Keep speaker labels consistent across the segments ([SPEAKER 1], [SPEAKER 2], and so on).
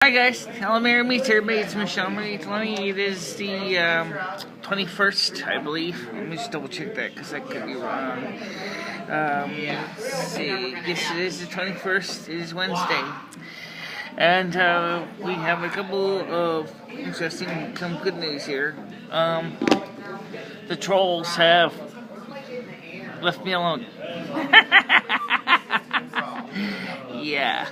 [SPEAKER 1] Hi guys, hello Mary Meets everybody, it's MicheleMarieDalene. It is the 21st, I believe. Let me just double check that because I could be wrong. Let's see, yes it is the 21st, it is Wednesday. And we have a couple of interesting, some good news here. The trolls have left me alone. Yeah.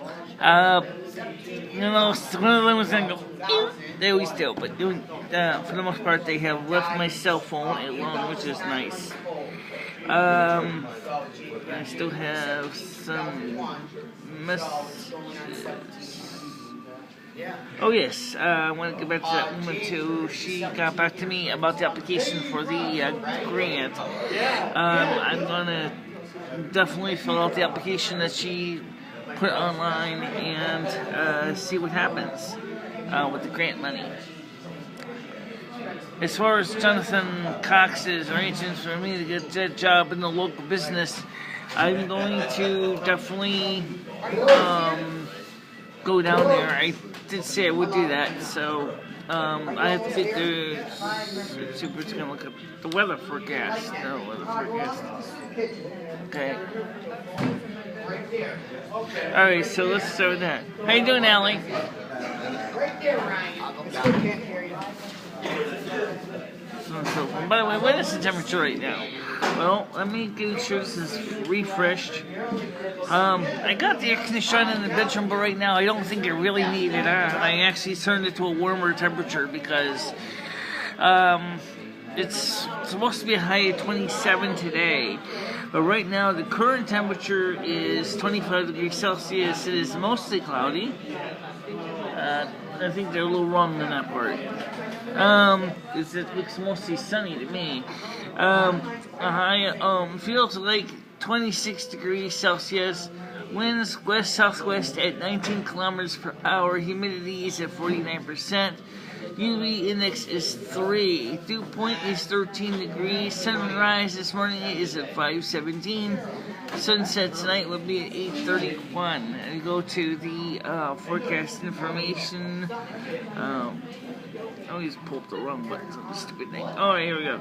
[SPEAKER 1] You know, one of them was gonna go, ew. They always do, but for the most part, they have left my cell phone alone, which is nice. I still have some messages. Oh yes, I want to get back to that woman too. She got back to me about the application for the grant. I'm gonna definitely fill out the application that she put online and see what happens with the grant money. As far as Jonathan Cox's arrangements for me to get that job in the local business, I'm going to definitely go down there. I did say I would do that, so I have to think let's see if we're just gonna look up the weather forecast. No weather forecast. Okay. Alright, so let's start with that. How you doing, Allie?
[SPEAKER 2] Right there, Ryan.
[SPEAKER 1] So, by the way, what is the temperature right now? Well, let me get sure this is refreshed. I got the air conditioner in the bedroom, but right now I don't think I really need it. I actually turned it to a warmer temperature because it's supposed to be a high of 27 today. But right now the current temperature is 25 degrees Celsius. It is mostly cloudy. I think they're a little wrong on that part. It looks mostly sunny to me. Feels like 26 degrees Celsius. Winds west-southwest at 19 kilometers per hour. Humidity is at 49%. UV index is 3. Dew point is 13 degrees. Sunrise this morning is at 5:17. Sunset tonight will be at 8:31. And go to the forecast information. I always pull up the wrong buttons on this stupid thing. Oh, here we go.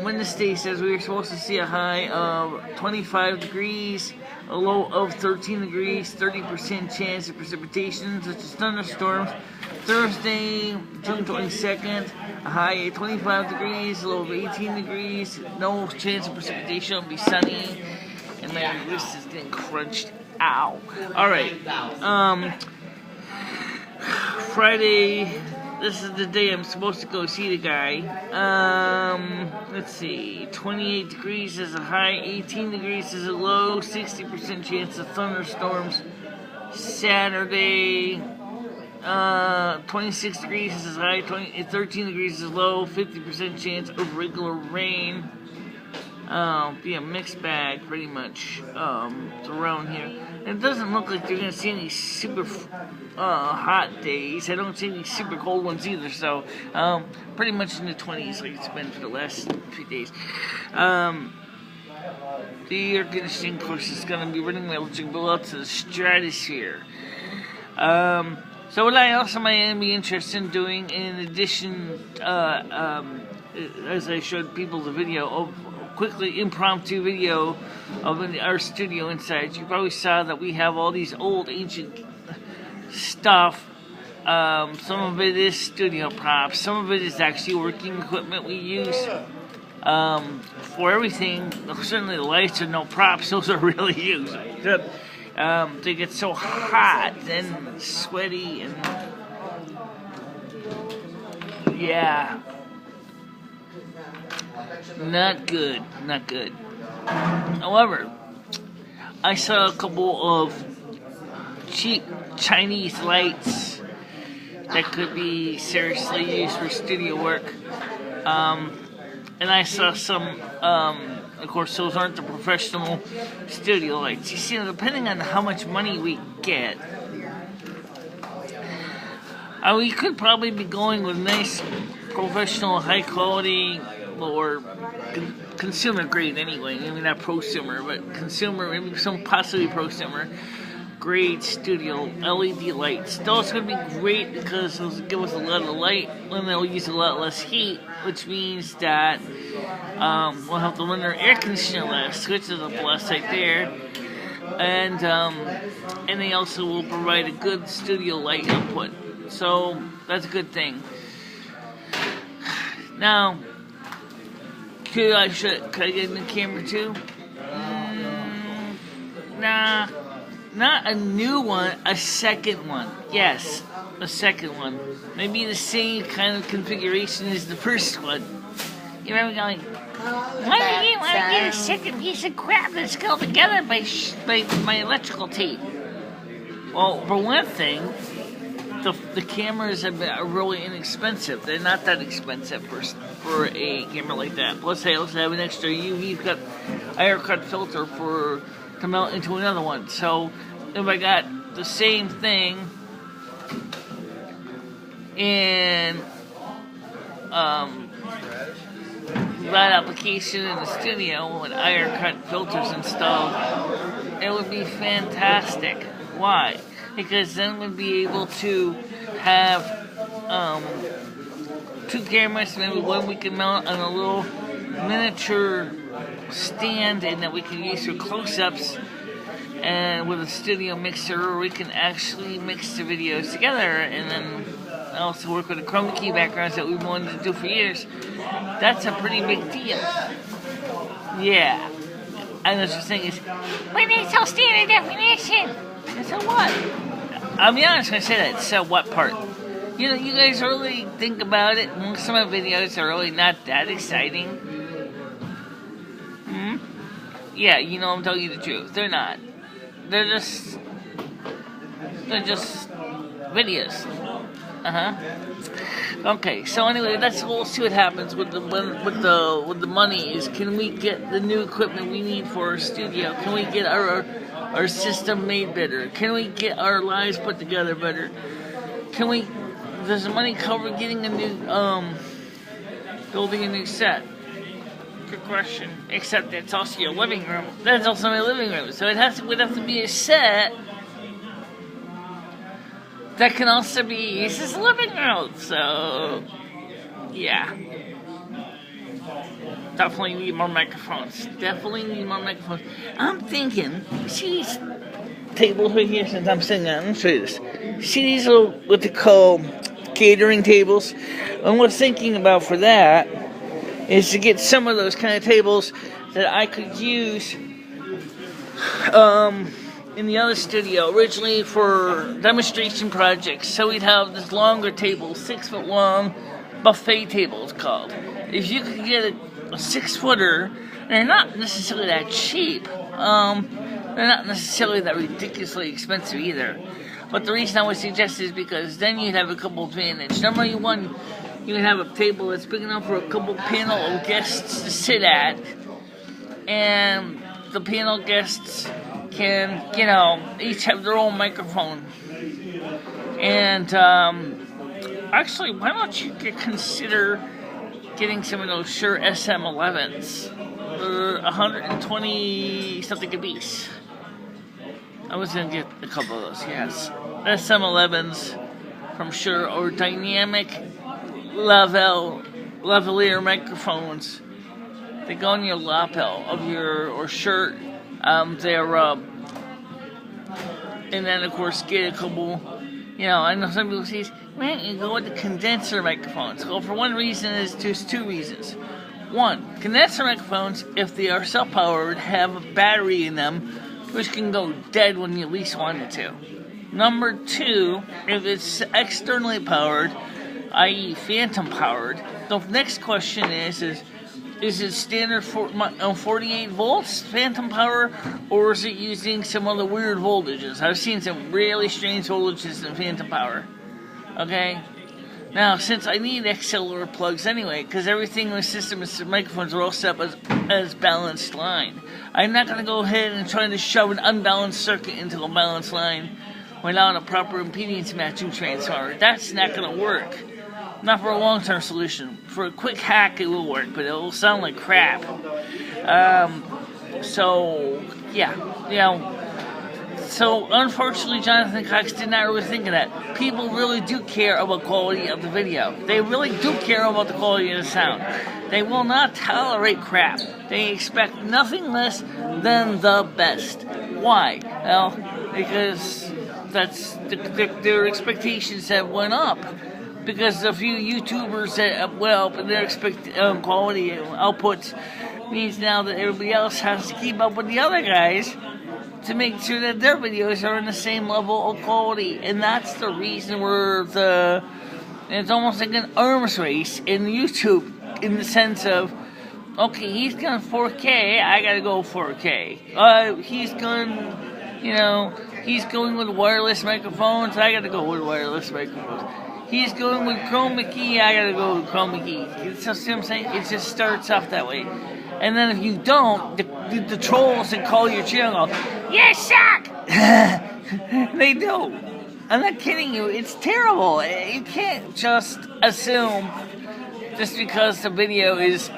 [SPEAKER 1] Wednesday says we are supposed to see a high of 25 degrees, a low of 13 degrees, 30% chance of precipitation, such as thunderstorms. Thursday, June 22nd, a high of 25 degrees, a low of 18 degrees, no chance of precipitation, it'll be sunny, and my wrist is getting crunched. Ow. Alright, Friday, this is the day I'm supposed to go see the guy. Let's see, 28 degrees is a high, 18 degrees is a low, 60% chance of thunderstorms. Saturday, 26 degrees is high, 13 degrees is low, 50% chance of regular rain. Be a mixed bag pretty much around here. It doesn't look like they're going to see any super hot days. I don't see any super cold ones either, so pretty much in the 20s like it's been for the last few days. The air conditioning course is going to be running my electric bill out to the stratosphere. So what I also might be interested in doing, in addition, as I showed people the video, of quickly impromptu video of our studio inside. You probably saw that we have all these old ancient stuff. Some of it is studio props. Some of it is actually working equipment we use for everything. Certainly the lights are no props. Those are really used. They get so hot and sweaty and yeah, not good. However, I saw a couple of cheap Chinese lights that could be seriously used for studio work, and I saw some. Of course, those aren't the professional studio lights. You see, depending on how much money we get, we could probably be going with nice, professional, high quality, or consumer grade anyway. Maybe not prosumer, but consumer, maybe some possibly prosumer grade studio LED lights. Those are going to be great because those will give us a lot of light and they'll use a lot less heat, which means that we'll have to run our air conditioner less, which is a plus right there. And they also will provide a good studio light output. So that's a good thing. Now, could I get a new camera too? Nah, not a new one, a second one. Yes, a second one. Maybe the same kind of configuration as the first one. You remember going, why do you want to get a second piece of crap that's held together by my electrical tape? Well, for one thing, the cameras are really inexpensive. They're not that expensive for a camera like that. Plus, I also have an extra UV cut air cut filter to mount into another one. So, if I got the same thing in that application in the studio with air cut filters installed, it would be fantastic. Why? Because then we'd be able to have two cameras, maybe one we can mount on a little miniature stand and that we can use for close-ups, and with a studio mixer we can actually mix the videos together, and then also work with the chroma key backgrounds that we've wanted to do for years. That's a pretty big deal. Yeah. And the thing is, when they tell standard definition, and so what? I'll be honest when I say that. So what part? You know, you guys really think about it. Most of my videos are really not that exciting. Yeah, you know, I'm telling you the truth. They're not. They're just videos. Okay, so anyway, we'll see what happens with the money. Is can we get the new equipment we need for our studio? Can we get our system made better? Can we get our lives put together better? Does the money cover getting a new building a new set? Good question. Except that's also your living room. That's also my living room. So would have to be a set that can also be used as a living room. So, yeah. Definitely need more microphones. I'm thinking, see these tables right here since I'm sitting on? Let me show you this. See these little, what they call catering tables? And what I'm thinking about for that is to get some of those kind of tables that I could use in the other studio, originally for demonstration projects. So we'd have this longer table, 6 foot long, buffet table it's called. If you could get a 6-footer, they're not necessarily that cheap. They're not necessarily that ridiculously expensive either. But the reason I would suggest is because then you'd have a couple advantages. Number one, you would have a table that's big enough for a couple panel of guests to sit at, and the panel guests can, each have their own microphone. And actually, why don't you consider getting some of those Shure SM11s? They're 120 something a piece. I was gonna get a couple of those, yes. SM11s from Shure, or dynamic lavalier microphones. They go on your lapel of your shirt. They're and then of course get a couple. I know some people say, "Man, you go with the condenser microphones." Well, for one reason is there's two reasons. One, condenser microphones, if they are self-powered, have a battery in them, which can go dead when you least want it to. Number two, if it's externally powered, i.e. phantom powered, the next question is it standard 48 volts phantom power, or is it using some other weird voltages? I've seen some really strange voltages in phantom power. Okay? Now, since I need XLR plugs anyway, because everything in the system is microphones are all set up as balanced line, I'm not going to go ahead and try to shove an unbalanced circuit into a balanced line without a proper impedance matching transformer. That's not going to work. Not for a long-term solution. For a quick hack, it will work, but it will sound like crap. So, yeah, So, unfortunately, Jonathan Cox did not really think of that. People really do care about quality of the video. They really do care about the quality of the sound. They will not tolerate crap. They expect nothing less than the best. Why? Well, because that's their expectations have went up. Because a few YouTubers that went up in their quality outputs means now that everybody else has to keep up with the other guys to make sure that their videos are in the same level of quality. And that's the reason it's almost like an arms race in YouTube, in the sense of, okay, he's going 4K, I gotta go 4K. He's going with wireless microphones, I gotta go with wireless microphones. He's going with chroma key, I gotta go with chroma key. It's just, what I'm saying, it just starts off that way. And then if you don't, the trolls that call your channel go, "You suck!" They do. I'm not kidding you. It's terrible. You can't just assume just because the video is,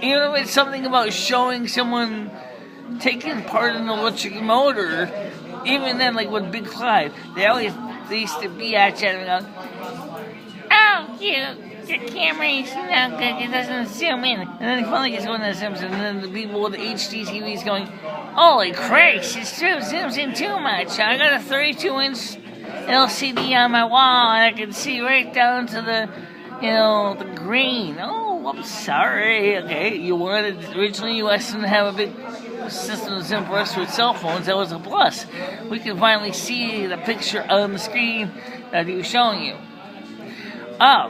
[SPEAKER 1] it's something about showing someone taking part in an electric motor. Even then, like with Big Clive, they used to be at you and go, "Oh, your camera is not good, it doesn't zoom in." And then he finally gets one that zooms in, and then the people with the HD TVs going, "Holy Christ, it zooms in too much. I got a 32-inch LCD on my wall, and I can see right down to the grain. Oh, I'm sorry. Okay, you wanted Original U.S. to have a big system of zoom for us with cell phones. That was a plus. We can finally see the picture on the screen that he was showing you. Oh,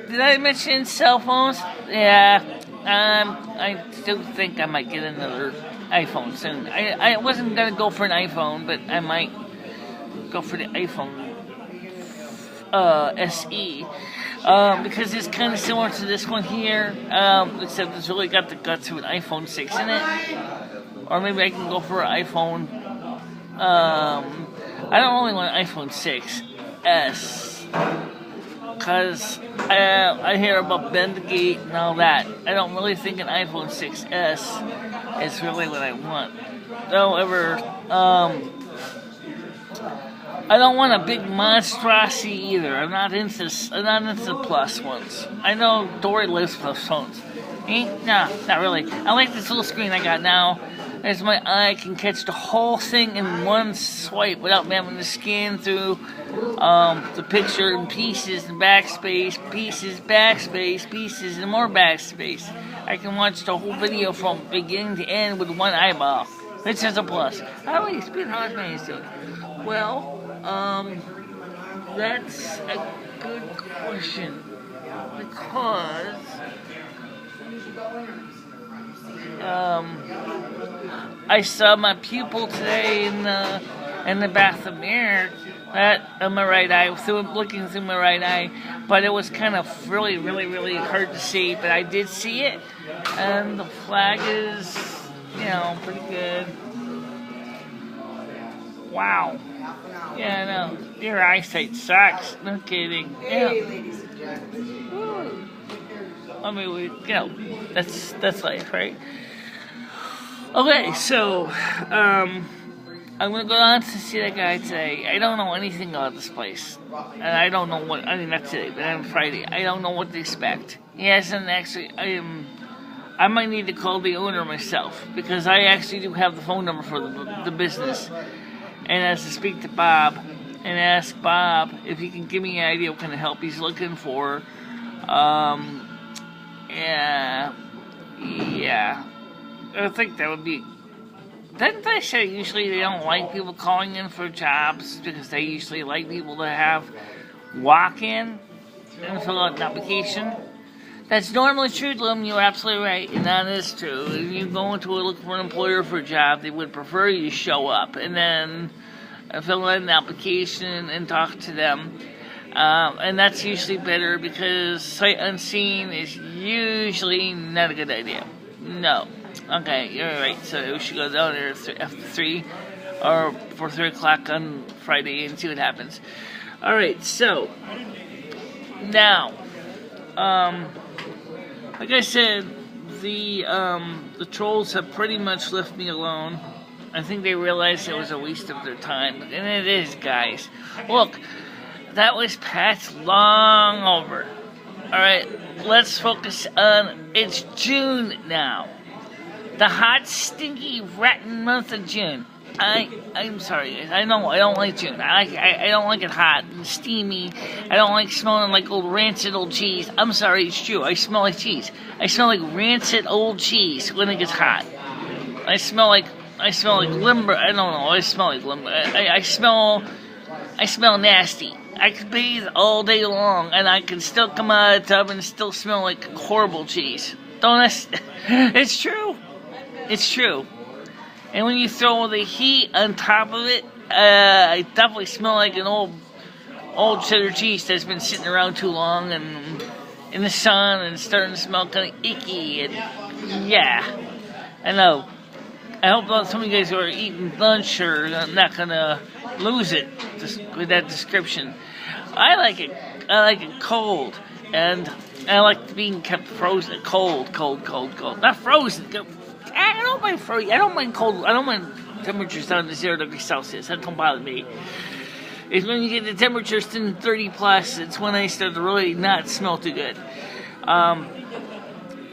[SPEAKER 1] did I mention cell phones? Yeah, I still think I might get another iPhone soon. I wasn't going to go for an iPhone, but I might go for the iPhone SE. Because it's kind of similar to this one here, except it's really got the guts of an iPhone 6 in it. Or maybe I can go for an iPhone, I don't really want an iPhone 6S. Because I hear about Bendgate and all that. I don't really think an iPhone 6S is really what I want. However, I don't want a big monstrosity either. I'm not into the plus ones. I know Dory lives plus phones. No, not really. I like this little screen I got now. As my eye can catch the whole thing in one swipe without having to scan through the picture in pieces and backspace, pieces, backspace, pieces, and more backspace. I can watch the whole video from beginning to end with one eyeball, which is a plus. How is Manny's doing? Well, that's a good question, because I saw my pupil today in the bathroom mirror on my right eye, looking through my right eye, but it was kind of really, really, really hard to see, but I did see it, and the flag is, pretty good. Wow. Yeah, no, your eyesight sucks. No kidding. Yeah. I mean, that's life, right? Okay, so, I'm gonna go on to see that guy today. I don't know anything about this place. And I don't know not today, but on Friday. I don't know what to expect. He hasn't actually, I might need to call the owner myself, because I actually do have the phone number for the business. And I have to speak to Bob and ask Bob if he can give me an idea what kind of help he's looking for. Yeah. I think that would be... Didn't they say usually they don't like people calling in for jobs because they usually like people to have walk-in and fill out an application? That's normally true, Lum. You're absolutely right, and that is true. If you go into look for an employer for a job, they would prefer you show up and then fill out an application and talk to them. And that's usually better, because sight unseen is usually not a good idea. No. Okay, you're right. So we should go down there after 3 or for 3 o'clock on Friday and see what happens. Alright, so now, like I said, the trolls have pretty much left me alone. I think they realized it was a waste of their time, and it is, guys. Look, that was past long over. Alright, let's focus on, it's June now. The hot, stinky, rotten month of June. I'm sorry, guys. I know I don't like June. I don't like it hot and steamy. I don't like smelling like old rancid old cheese. I'm sorry, it's true. I smell like cheese. I smell like rancid old cheese when it gets hot. I smell like limber. I don't know. I smell like limber. I smell nasty. I could bathe all day long and I can still come out of the tub and still smell like horrible cheese. It's true. It's true. And when you throw the heat on top of it, I definitely smell like an old cheddar cheese that's been sitting around too long and in the sun and starting to smell kind of icky. And yeah, I know. I hope some of you guys who are eating lunch are not gonna lose it with that description. I like it cold, and I like being kept frozen, cold. Not frozen. I don't mind frozen. I don't mind cold. I don't mind temperatures down to 0 degrees Celsius. That don't bother me. It's when you get the temperatures to 30 plus, it's when I start to really not smell too good.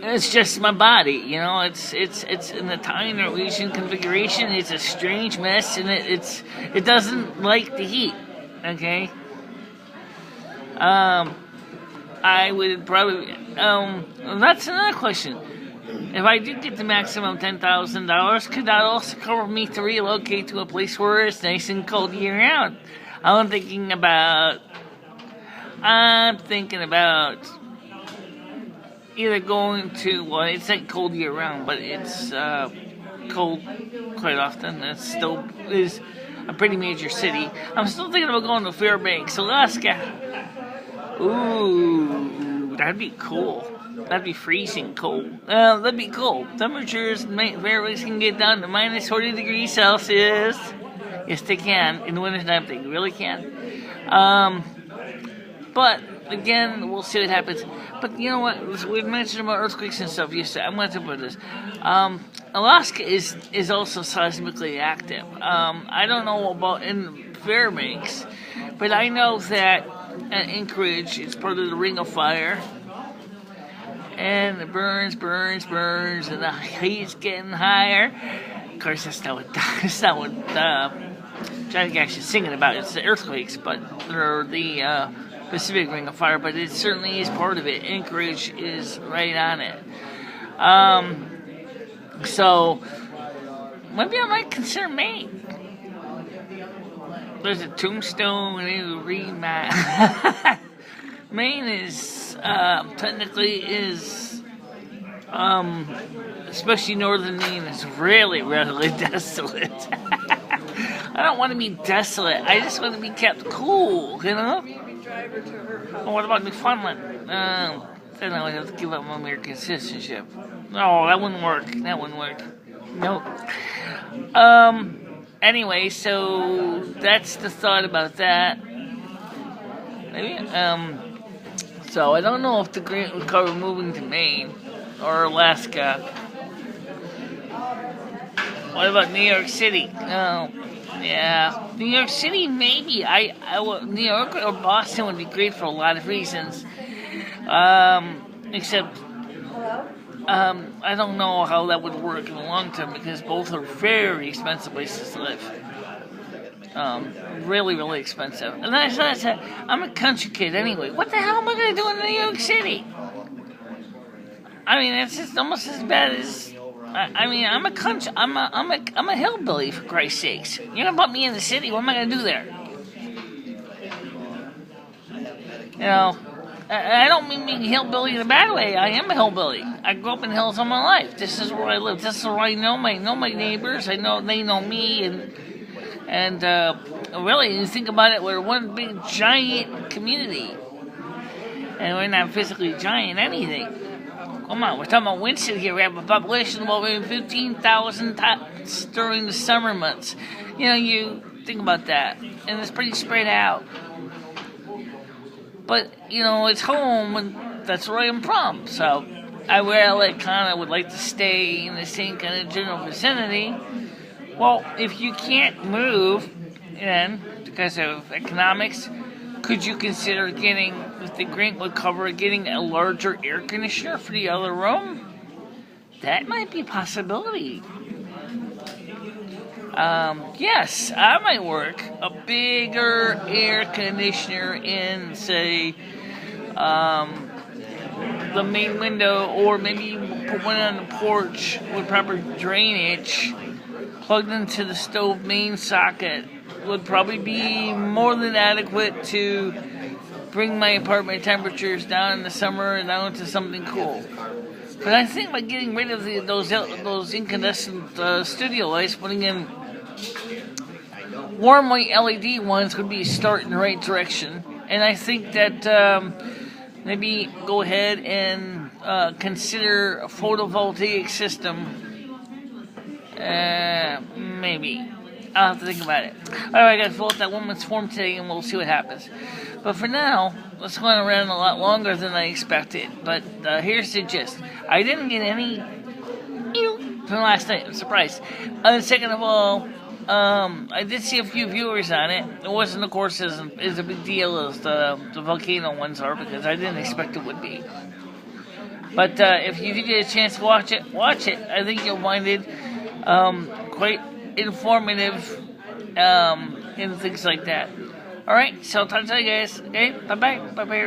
[SPEAKER 1] It's just my body, you know. It's in the Thai Norwegian configuration. It's a strange mess, and it doesn't like the heat. Okay. I would probably that's another question. If I did get the maximum $10,000, could that also cover me to relocate to a place where it's nice and cold year round? I'm thinking about either going to, well, it's like cold year round, but it's cold quite often. It still is a pretty major city. I'm still thinking about going to Fairbanks, Alaska. Ooh, that'd be cool. That'd be freezing cold. That'd be cool. Temperatures Fairbanks can get down to minus 40 degrees Celsius. Yes, they can. In the wintertime, they really can. But again, we'll see what happens. But you know what? We mentioned about earthquakes and stuff yesterday. I'm going to talk about this. Alaska is also seismically active. I don't know about in Fairbanks, but I know that at Anchorage, it's part of the Ring of Fire. And it burns, and the heat's getting higher. Of course, that's not what Johnny Cash is singing about. It's the earthquakes, but they're the Pacific Ring of Fire. But it certainly is part of it. Anchorage is right on it. So maybe I might consider Maine. There's a tombstone and Maine is technically especially northern Maine is really desolate. I don't want to be desolate. I just want to be kept cool, you know? Well, what about Newfoundland? Then I would have to give up my American citizenship. No, that wouldn't work. Nope. Anyway, so that's the thought about that. Maybe, so I don't know if the grant would cover moving to Maine or Alaska. What about New York City? Yeah, New York City maybe. New York or Boston would be great for a lot of reasons. Except, I don't know how that would work in the long term because both are very expensive places to live. Really expensive. And I said, I'm a country kid anyway. What the hell am I going to do in New York City? I mean, it's just almost as bad as. I'm a hillbilly for Christ's sakes. You're gonna put me in the city. What am I gonna do there? You know, I don't mean being hillbilly in a bad way. I am a hillbilly. I grew up in hills all my life. This is where I live. This is where I know my neighbors. I know they know me, and really, you think about it, we're one big giant community, and we're not physically giant anything. Come on, we're talking about Winston here. We have a population of over 15,000 during the summer months. You know, you think about that, and it's pretty spread out. But, you know, it's home, and that's where I'm from. So, I really kind of would like to stay in the same kind of general vicinity, Well, if you can't move, then because of economics, could you consider getting, if the grant would cover, getting a larger air conditioner for the other room? That might be a possibility. Yes, that might work. A bigger air conditioner in, say, the main window, or maybe put one on the porch with proper drainage, plugged into the stove main socket, would probably be more than adequate to bring my apartment temperatures down in the summer and down to something cool. But I think by getting rid of those incandescent studio lights, putting in warm white LED ones would be a start in the right direction. And I think that maybe go ahead and consider a photovoltaic system. Maybe. I'll have to think about it. Alright, I gotta fill out that woman's form today and we'll see what happens. But for now, let's go on around a lot longer than I expected. But here's the gist. I didn't get any from last night. I'm surprised. And second of all, I did see a few viewers on it. It wasn't, of course, as a big deal as the volcano ones are, because I didn't expect it would be. But if you do get a chance to watch it. I think you'll find it quite informative and things like that. Alright, so I'll talk to you guys. Okay, bye-bye. Bye-bye.